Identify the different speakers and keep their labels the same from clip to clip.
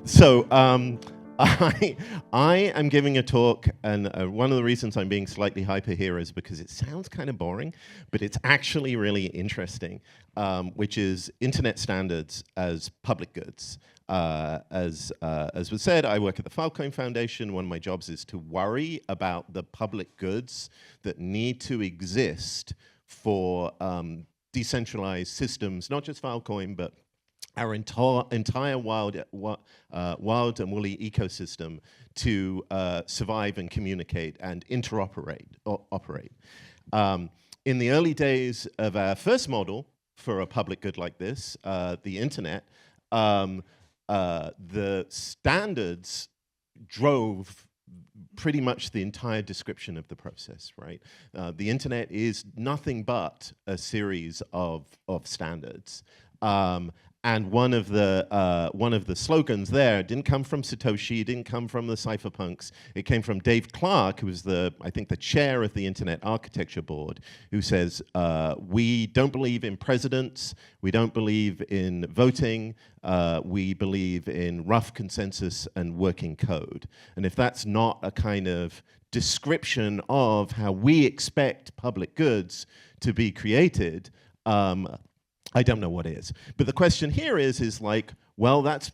Speaker 1: So I am giving a talk, and one of the reasons I'm being slightly hyper here is because it sounds kind of boring, but it's actually really interesting, which is internet standards as public goods. As was said, I work at the Filecoin Foundation. One of my jobs is to worry about the public goods that need to exist for decentralized systems, not just Filecoin, but our entire wild and woolly ecosystem to survive and communicate and interoperate. Operate. In the early days of our first model for a public good like this, the internet, the standards drove pretty much the entire description of the process, right? The internet is nothing but a series of standards. And one of the slogans there didn't come from Satoshi, didn't come from the cypherpunks. It came from Dave Clark, who was I think the chair of the Internet Architecture Board, who says, we don't believe in presidents, we don't believe in voting, we believe in rough consensus and working code. And if that's not a kind of description of how we expect public goods to be created, I don't know what is. But the question here is like, well, that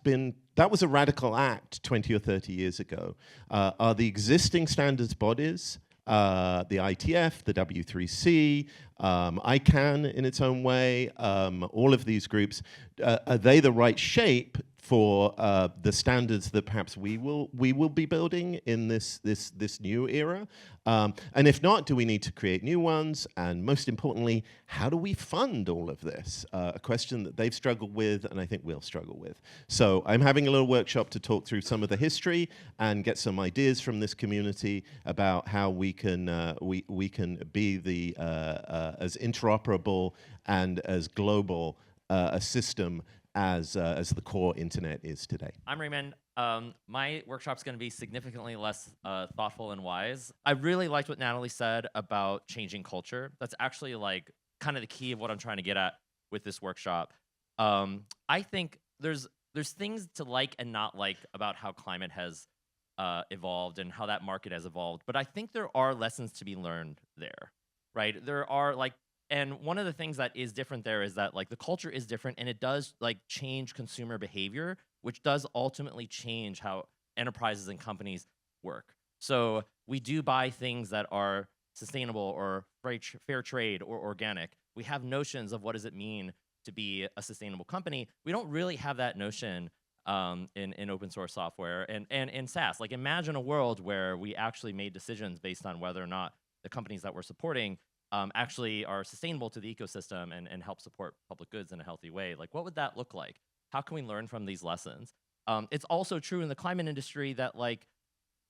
Speaker 1: was a radical act 20 or 30 years ago. Are the existing standards bodies, the ITF, the W3C, ICANN in its own way, all of these groups, are they the right shape for the standards that perhaps we will be building in this new era? And if not, do we need to create new ones? And most importantly, how do we fund all of this? A question that they've struggled with, and I think we'll struggle with. So I'm having a little workshop to talk through some of the history and get some ideas from this community about how we can be as interoperable and as global a system as the core internet is today.
Speaker 2: I'm Raymond. My workshop's going to be significantly less thoughtful and wise. I really liked what Natalie said about changing culture. That's actually like kind of the key of what I'm trying to get at with this workshop. I think there's things to like and not like about how climate has evolved and how that market has evolved. But I think there are lessons to be learned there, right? There are like, and one of the things that is different there is that like the culture is different, and it does like change consumer behavior, which does ultimately change how enterprises and companies work. So we do buy things that are sustainable or fair trade or organic. We have notions of what does it mean to be a sustainable company. We don't really have that notion in open source software and in SaaS. Like imagine a world where we actually made decisions based on whether or not the companies that we're supporting actually are sustainable to the ecosystem and help support public goods in a healthy way. Like what would that look like? How can we learn from these lessons? It's also true in the climate industry that like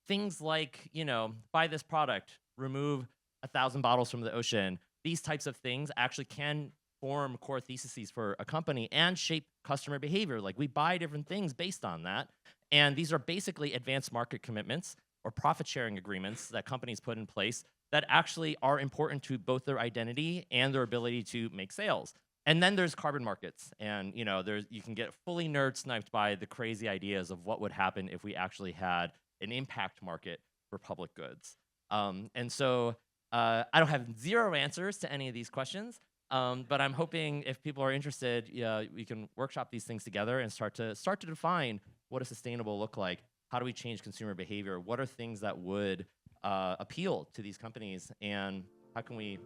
Speaker 2: things like, you know, buy this product, remove 1,000 bottles from the ocean, these types of things actually can form core theses for a company and shape customer behavior. Like we buy different things based on that. And these are basically advanced market commitments or profit sharing agreements that companies put in place that actually are important to both their identity and their ability to make sales. And then there's carbon markets, and you know, you can get fully nerd sniped by the crazy ideas of what would happen if we actually had an impact market for public goods. And so I don't have zero answers to any of these questions, but I'm hoping if people are interested, we can workshop these things together and start to define what does sustainable look like. How do we change consumer behavior? What are things that would appeal to these companies, and how can we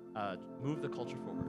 Speaker 2: move the culture forward?